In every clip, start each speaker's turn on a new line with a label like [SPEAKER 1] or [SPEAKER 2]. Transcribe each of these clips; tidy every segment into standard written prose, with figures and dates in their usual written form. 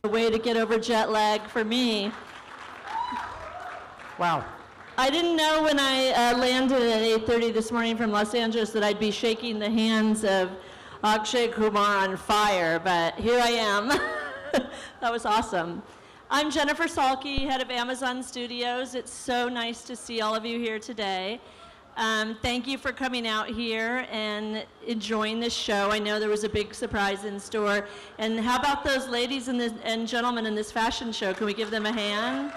[SPEAKER 1] Way to get over jet lag for me.
[SPEAKER 2] Wow.
[SPEAKER 1] I didn't know when I landed at 8:30 this morning from Los Angeles that I'd be shaking the hands of Akshay Kumar on fire, but here I am. That was awesome. I'm Jennifer Salke, head of Amazon Studios. It's so nice to see all of you here today. Thank you for coming out here and enjoying this show. I know there was a big surprise in store. And how about those ladies and gentlemen in this fashion show? Can we give them a hand?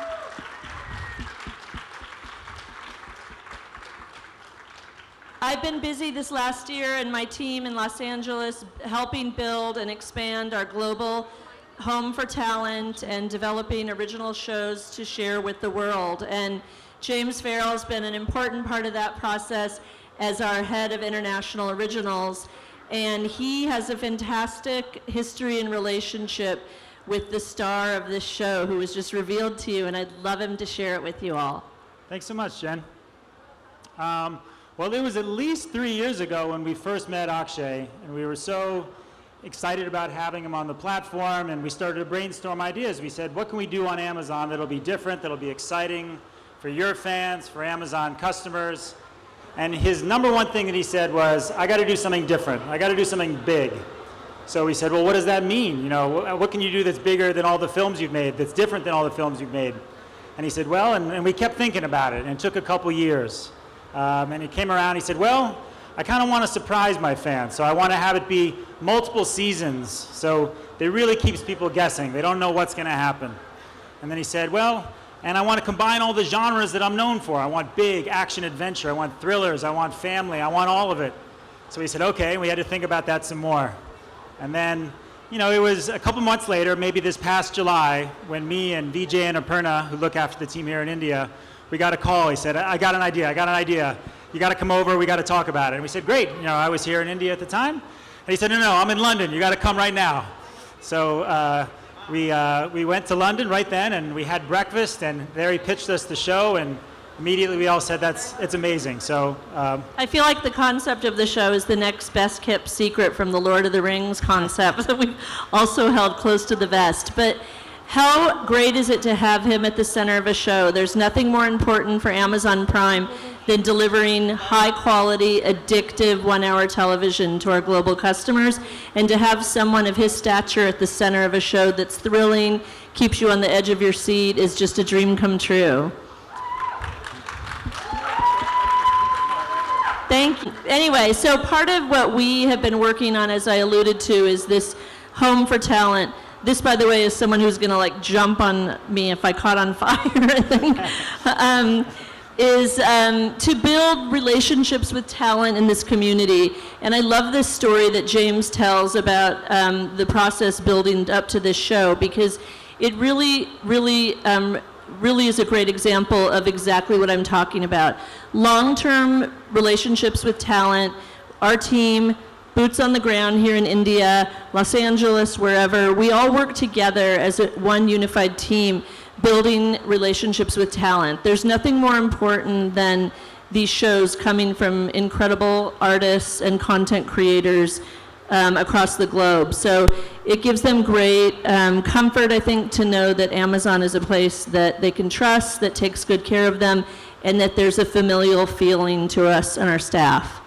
[SPEAKER 1] I've been busy this last year and my team in Los Angeles helping build and expand our global home for talent and developing original shows to share with the world. And James Farrell has been an important part of that process as our head of international originals. And he has a fantastic history and relationship with the star of this show who was just revealed to you, and I'd love him to share it with you all.
[SPEAKER 2] Thanks so much, Jen. Well, it was at least 3 years ago when we first met Akshay, and we were so excited about having him on the platform, and we started to brainstorm ideas. We said, what can we do on Amazon that'll be different, that'll be exciting for your fans, for Amazon customers? And his number one thing that he said was, I got to do something different. I got to do something big. So we said, well, what does that mean? You know, what can you do that's bigger than all the films you've made, that's different than all the films you've made? And he said, well, and we kept thinking about it, and it took a couple years. And he came around, he said, well, I kind of want to surprise my fans, so I want to have it be multiple seasons, so it really keeps people guessing. They don't know what's going to happen. And then he said, well, and I want to combine all the genres that I'm known for. I want big action adventure, I want thrillers, I want family, I want all of it. So he said, okay, and we had to think about that some more. And then, you know, it was a couple months later, maybe this past July, when me and Vijay and Aparna, who look after the team here in India, we got a call. He said, I got an idea. You got to come over, we got to talk about it. And we said, great. You know, I was here in India at the time. And he said, no, I'm in London. You got to come right now. So we went to London right then, and we had breakfast, and there he pitched us the show, and immediately we all said, it's amazing. So
[SPEAKER 1] I feel like the concept of the show is the next best kept secret from the Lord of the Rings concept that we've also held close to the vest. But how great is it to have him at the center of a show? There's nothing more important for Amazon Prime than delivering high-quality, addictive one-hour television to our global customers, and to have someone of his stature at the center of a show that's thrilling, keeps you on the edge of your seat, is just a dream come true. Thank you. Anyway, so part of what we have been working on, as I alluded to, is this Home for Talent. This, by the way, is someone who's going to like jump on me if I caught on fire, I think, is to build relationships with talent in this community. And I love this story that James tells about the process building up to this show, because it really is a great example of exactly what I'm talking about. Long-term relationships with talent, our team, boots on the ground here in India, Los Angeles, wherever, we all work together as one unified team, building relationships with talent. There's nothing more important than these shows coming from incredible artists and content creators across the globe. So it gives them great comfort, I think, to know that Amazon is a place that they can trust, that takes good care of them, and that there's a familial feeling to us and our staff.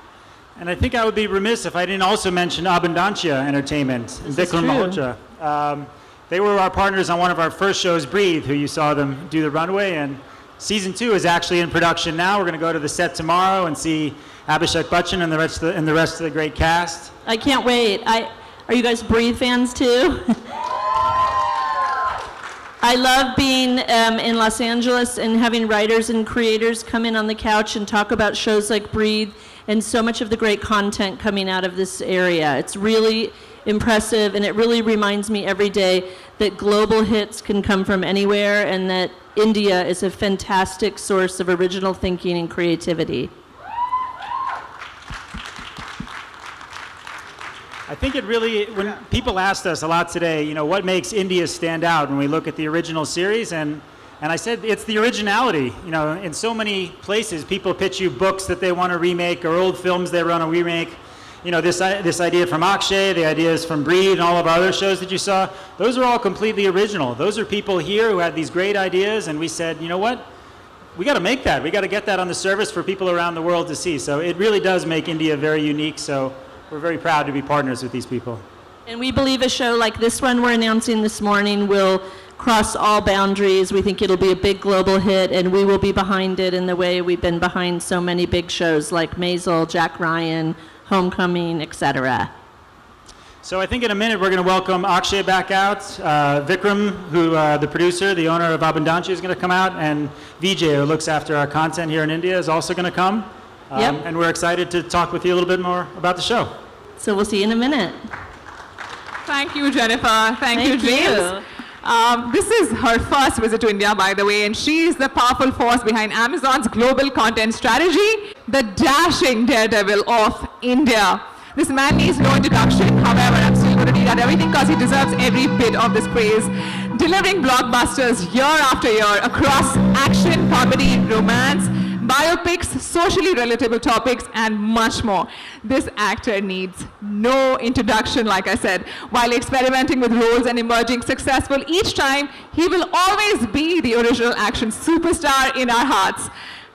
[SPEAKER 2] And I think I would be remiss if I didn't also mention Abundancia Entertainment and Vikram Malhotra. They were our partners on one of our first shows, Breathe, who you saw them do the runway. And season 2 is actually in production now. We're going to go to the set tomorrow and see Abhishek Bachchan and the rest of the great cast.
[SPEAKER 1] I can't wait. Are you guys Breathe fans too? I love being in Los Angeles and having writers and creators come in on the couch and talk about shows like Breathe and so much of the great content coming out of this area. It's really impressive, and it really reminds me every day that global hits can come from anywhere, and that India is a fantastic source of original thinking and creativity.
[SPEAKER 2] I think it really, when people asked us a lot today, you know, what makes India stand out when we look at the original series, and I said it's the originality. You know, in so many places, people pitch you books that they want to remake or old films they want to remake. this idea from Akshay, the ideas from Breed, and all of our other shows that you saw, those are all completely original. Those are people here who had these great ideas, and we said, you know what? We got to make that. We got to get that on the service for people around the world to see. So it really does make India very unique. So we're very proud to be partners with these people.
[SPEAKER 1] And we believe a show like this one we're announcing this morning will cross all boundaries. We think it'll be a big global hit, and we will be behind it in the way we've been behind so many big shows like Maisel, Jack Ryan, Homecoming, etc.
[SPEAKER 2] So I think in a minute we're going to welcome Akshay back out. Vikram, who the producer, the owner of Abundantia, is going to come out, and Vijay, who looks after our content here in India, is also going to come.
[SPEAKER 1] Yep.
[SPEAKER 2] And we're excited to talk with you a little bit more about the show.
[SPEAKER 1] So we'll see you in a minute.
[SPEAKER 3] Thank you, Jennifer. Thank you, James. This is her first visit to India, by the way, and she is the powerful force behind Amazon's global content strategy, the dashing daredevil of India. This man needs no introduction. However, I'm still going to read out everything because he deserves every bit of this praise. Delivering blockbusters year after year across action, comedy, romance, biopics, socially relatable topics, and much more. This actor needs no introduction, like I said. While experimenting with roles and emerging successful each time, he will always be the original action superstar in our hearts.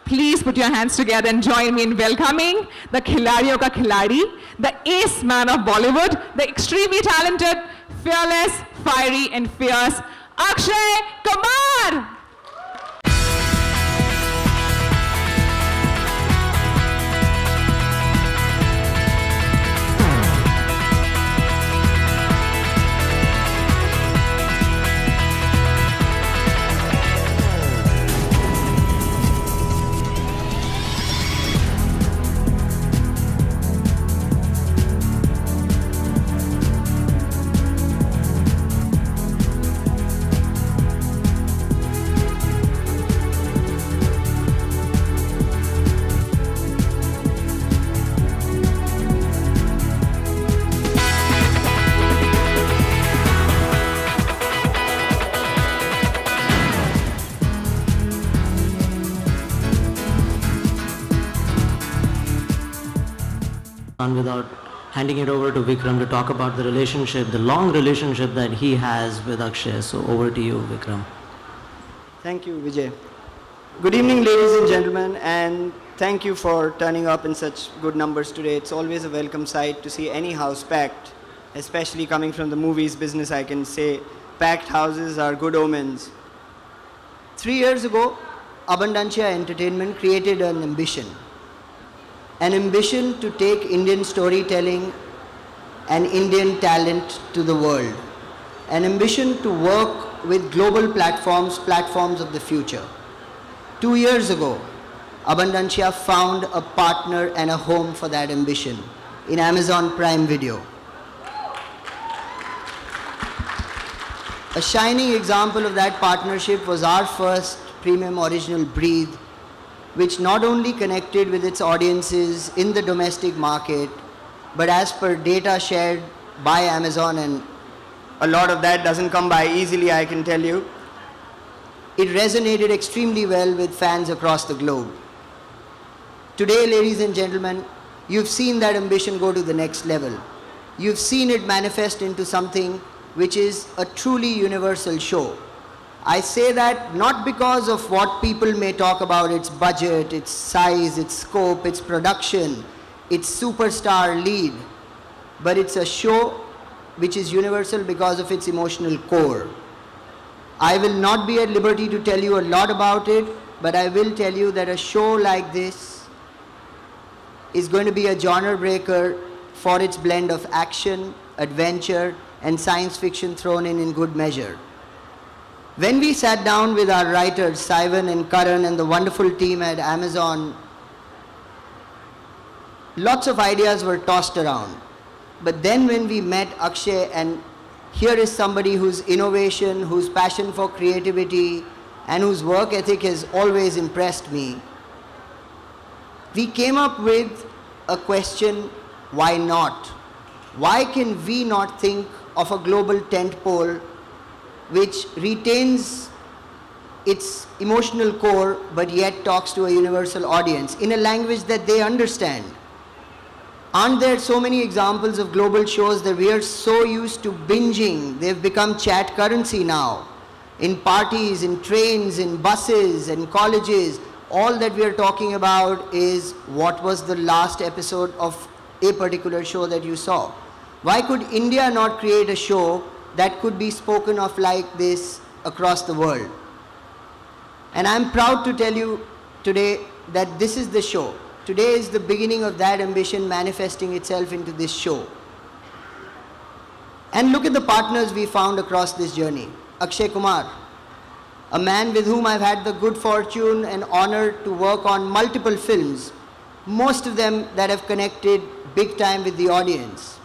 [SPEAKER 3] Please put your hands together and join me in welcoming the Khiladiyon ka Khiladi, the ace man of Bollywood, the extremely talented, fearless, fiery, and fierce Akshay Kumar!
[SPEAKER 4] Without handing it over to Vikram to talk about the relationship, the long relationship that he has with Akshay. So over to you, Vikram.
[SPEAKER 5] Thank you, Vijay. Good evening, ladies and gentlemen, and thank you for turning up in such good numbers today. It's always a welcome sight to see any house packed, especially coming from the movies business. I can say packed houses are good omens. 3 years ago, Abundantia Entertainment created an ambition to take Indian storytelling and Indian talent to the world, an ambition to work with global platforms of the future. 2 years ago, Abundantia found a partner and a home for that ambition in Amazon Prime Video. A shining example of that partnership was our first premium original Breathe, which not only connected with its audiences in the domestic market, but as per data shared by Amazon, and a lot of that doesn't come by easily, I can tell you, it resonated extremely well with fans across the globe. Today, ladies and gentlemen, you've seen that ambition go to the next level. You've seen it manifest into something which is a truly universal show. I say that not because of what people may talk about, its budget, its size, its scope, its production, its superstar lead, but it's a show which is universal because of its emotional core. I will not be at liberty to tell you a lot about it, but I will tell you that a show like this is going to be a genre breaker for its blend of action, adventure, and science fiction thrown in good measure. When we sat down with our writers, Saivan and Karan and the wonderful team at Amazon, lots of ideas were tossed around. But then when we met Akshay, and here is somebody whose innovation, whose passion for creativity, and whose work ethic has always impressed me, we came up with a question, why not? Why can we not think of a global tentpole which retains its emotional core but yet talks to a universal audience in a language that they understand? Aren't there so many examples of global shows that we are so used to binging? They've become chat currency now. In parties, in trains, in buses, in colleges, all that we are talking about is what was the last episode of a particular show that you saw. Why could India not create a show that could be spoken of like this across the world? And I'm proud to tell you today that this is the show. Today is the beginning of that ambition manifesting itself into this show. And look at the partners we found across this journey. Akshay Kumar, a man with whom I've had the good fortune and honor to work on multiple films, most of them that have connected big time with the audience.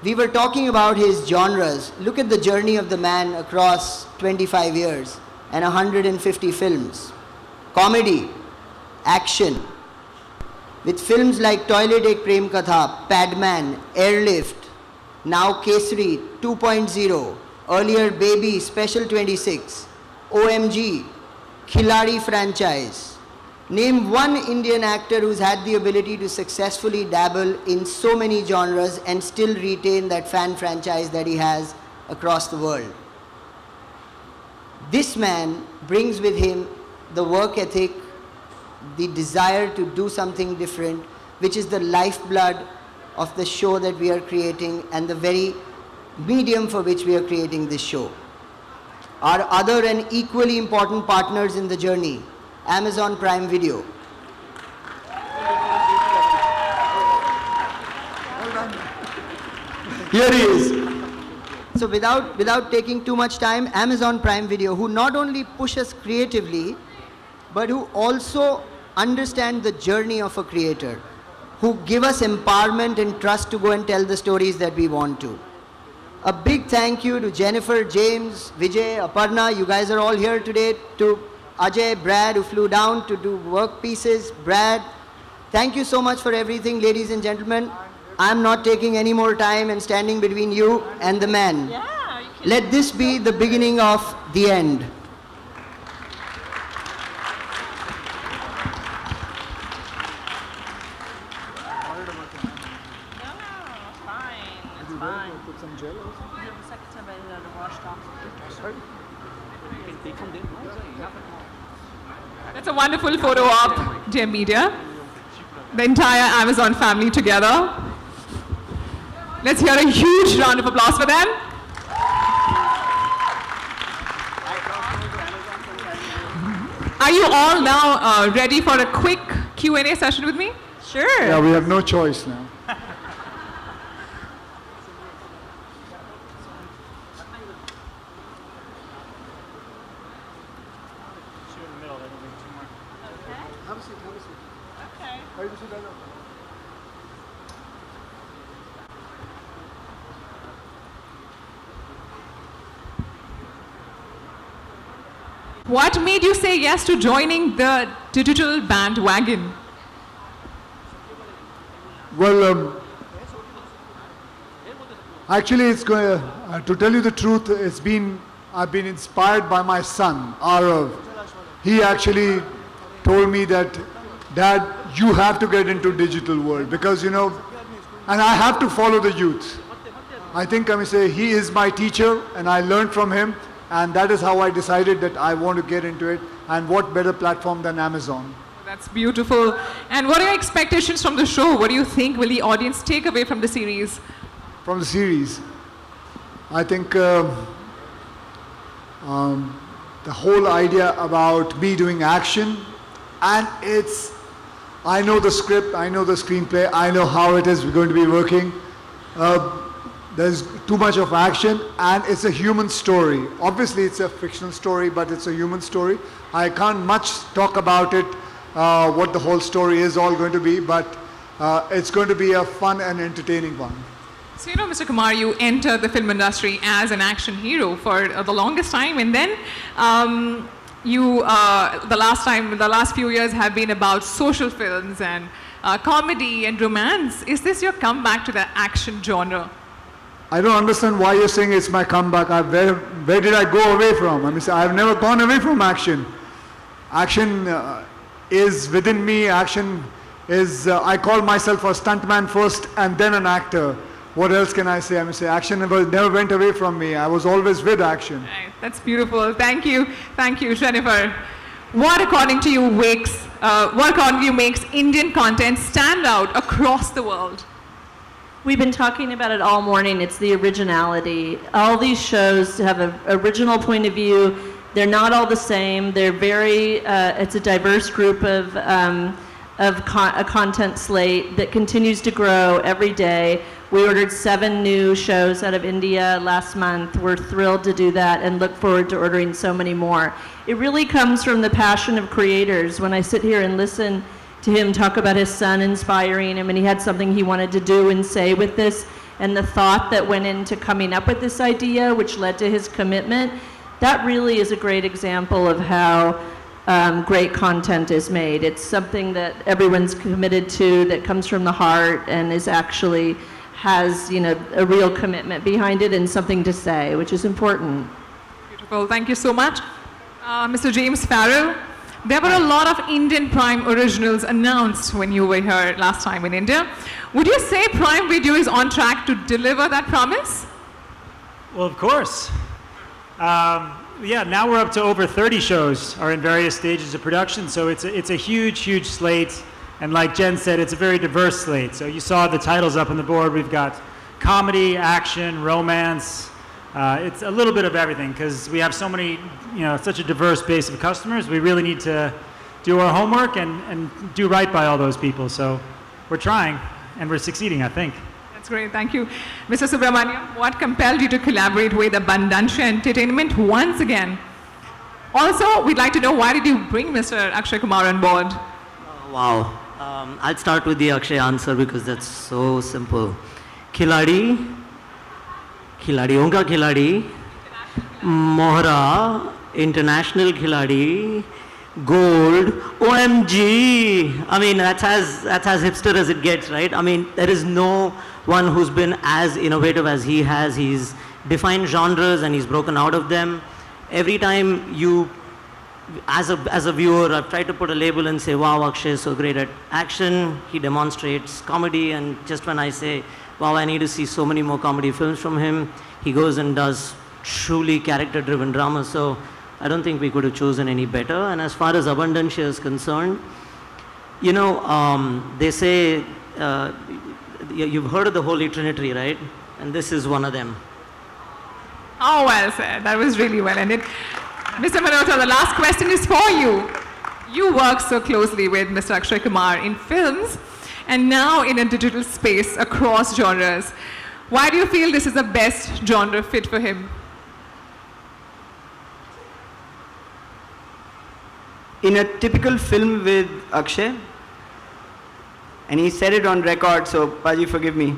[SPEAKER 5] We were talking about his genres. Look at the journey of the man across 25 years and 150 films. Comedy, action, with films like Toilet Ek Prem Katha, Padman, Airlift, now Kesari 2.0, earlier Baby, Special 26, OMG, Khiladi franchise. Name one Indian actor who's had the ability to successfully dabble in so many genres and still retain that fan franchise that he has across the world. This man brings with him the work ethic, the desire to do something different, which is the lifeblood of the show that we are creating and the very medium for which we are creating this show. Our other and equally important partners in the journey, Amazon Prime Video.
[SPEAKER 6] Here he is.
[SPEAKER 5] So without taking too much time, Amazon Prime Video, who not only push us creatively, but who also understand the journey of a creator, who give us empowerment and trust to go and tell the stories that we want to. A big thank you to Jennifer, James, Vijay, Aparna. You guys are all here today. To Ajay, Brad, who flew down to do work pieces. Brad, thank you so much for everything, ladies and gentlemen. I'm not taking any more time and standing between you and the man.
[SPEAKER 1] Yeah,
[SPEAKER 5] Let this be the beginning of the end.
[SPEAKER 3] That's a wonderful photo of Gem Media, the entire Amazon family together. Let's hear a huge round of applause for them. Are you all now ready for a quick Q&A session with me?
[SPEAKER 1] Sure.
[SPEAKER 6] Yeah, we have no choice now.
[SPEAKER 3] What made you say yes to joining the digital bandwagon?
[SPEAKER 6] Well, actually, it's going to tell you the truth. I've been inspired by my son, Arav. He actually told me that, Dad, you have to get into digital world because and I have to follow the youth. I think I may say he is my teacher, and I learned from him. And that is how I decided that I want to get into it. And what better platform than Amazon?
[SPEAKER 3] That's beautiful. And what are your expectations from the show? What do you think will the audience take away from the series?
[SPEAKER 6] From the series, I think the whole idea about me doing action, and I know the script, I know the screenplay, I know how it is going to be working. There's too much of action, and it's a human story. Obviously, it's a fictional story, but it's a human story. I can't much talk about it, what the whole story is all going to be, but it's going to be a fun and entertaining one.
[SPEAKER 3] So, Mr. Kumar, you entered the film industry as an action hero for the longest time, and then the last few years have been about social films and comedy and romance. Is this your comeback to the action genre?
[SPEAKER 6] I don't understand why you're saying it's my comeback. Where did I go away from? I've never gone away from action. Action is within me. Action is I call myself a stuntman first and then an actor. What else can I say? I mean, say action never went away from me. I was always with action.
[SPEAKER 3] Right. That's beautiful. Thank you, Jennifer. What according to you makes Indian content stand out across the world?
[SPEAKER 1] We've been talking about it all morning. It's the originality. All these shows have an original point of view. They're not all the same. They're very, it's a diverse group of a content slate that continues to grow every day. We ordered 7 new shows out of India last month. We're thrilled to do that and look forward to ordering so many more. It really comes from the passion of creators. When I sit here and listen to him talk about his son inspiring him, and he had something he wanted to do and say with this, and the thought that went into coming up with this idea, which led to his commitment, that really is a great example of how great content is made. It's something that everyone's committed to, that comes from the heart, and is actually has, a real commitment behind it and something to say, which is important.
[SPEAKER 3] Beautiful. Thank you so much. Mr. James Farrell, there were a lot of Indian Prime originals announced when you were here last time in India. Would you say Prime Video is on track to deliver that promise?
[SPEAKER 2] Well, of course. Yeah, now we're up to over 30 shows are in various stages of production, so it's a huge slate. And like Jen said, it's a very diverse slate. So you saw the titles up on the board. We've got comedy, action, romance. It's a little bit of everything because we have so many, such a diverse base of customers. We really need to do our homework and do right by all those people. So we're trying and we're succeeding, I think.
[SPEAKER 3] That's great. Thank you. Mr. Subramaniam, what compelled you to collaborate with Abundancia Entertainment once again? Also, we'd like to know, why did you bring Mr. Akshay Kumar on board?
[SPEAKER 4] Wow. I'll start with the Akshay answer because that's so simple. Khiladi, Khiladiyon ka Khiladi, Mohra, International Khiladi, Gold, OMG. I mean, that's as hipster as it gets, right? I mean, there is no one who's been as innovative as he has. He's defined genres and he's broken out of them. Every time you, as a viewer, I've tried to put a label and say, wow, Akshay is so great at action. He demonstrates comedy, and just when I say, wow, I need to see so many more comedy films from him, he goes and does truly character-driven drama. So I don't think we could have chosen any better. And as far as Abundancia is concerned, they say, you've heard of the Holy Trinity, right? And this is one of them.
[SPEAKER 3] Oh, well said. That was really well ended. Mr. Malhotra, the last question is for you. You work so closely with Mr. Akshay Kumar in films and now in a digital space across genres. Why do you feel this is the best genre fit for him?
[SPEAKER 5] In a typical film with Akshay, and he said it on record, so Paji, forgive me,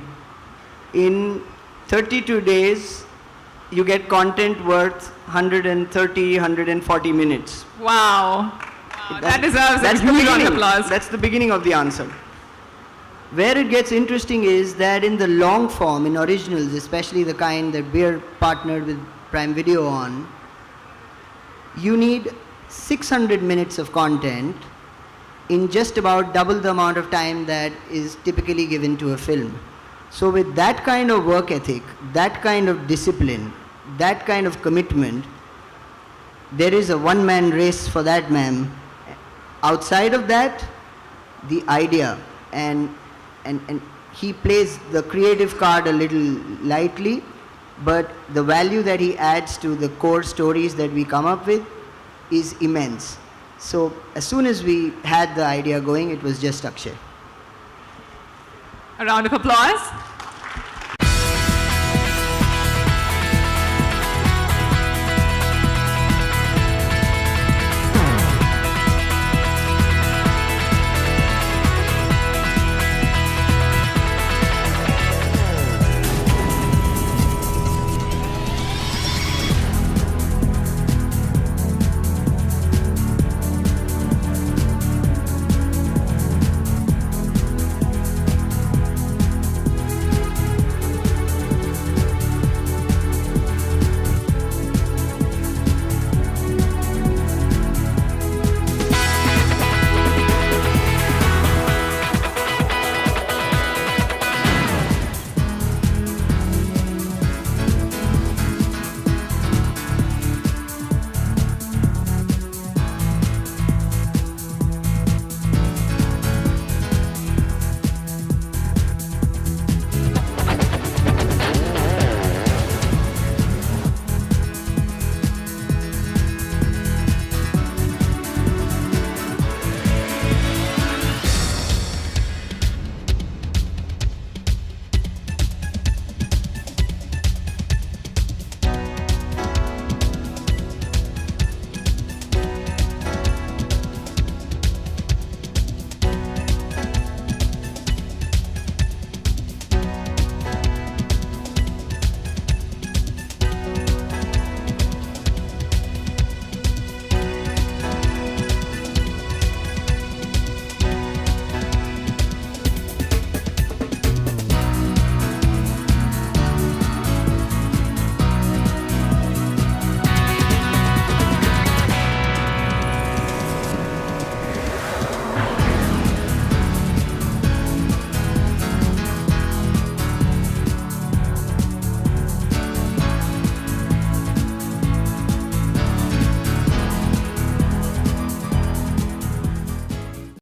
[SPEAKER 5] in 32 days, you get content worth 130, 140 minutes.
[SPEAKER 3] Wow. That deserves a huge round of applause.
[SPEAKER 5] That's the beginning of the answer. Where it gets interesting is that in the long form, in originals, especially the kind that we're partnered with Prime Video on, you need 600 minutes of content in just about double the amount of time that is typically given to a film. So with that kind of work ethic, that kind of discipline, that kind of commitment, there is a one-man race for that, ma'am. Outside of that, the idea, and he plays the creative card a little lightly, but the value that he adds to the core stories that we come up with is immense. So as soon as we had the idea going, it was just Akshay.
[SPEAKER 3] A round of applause.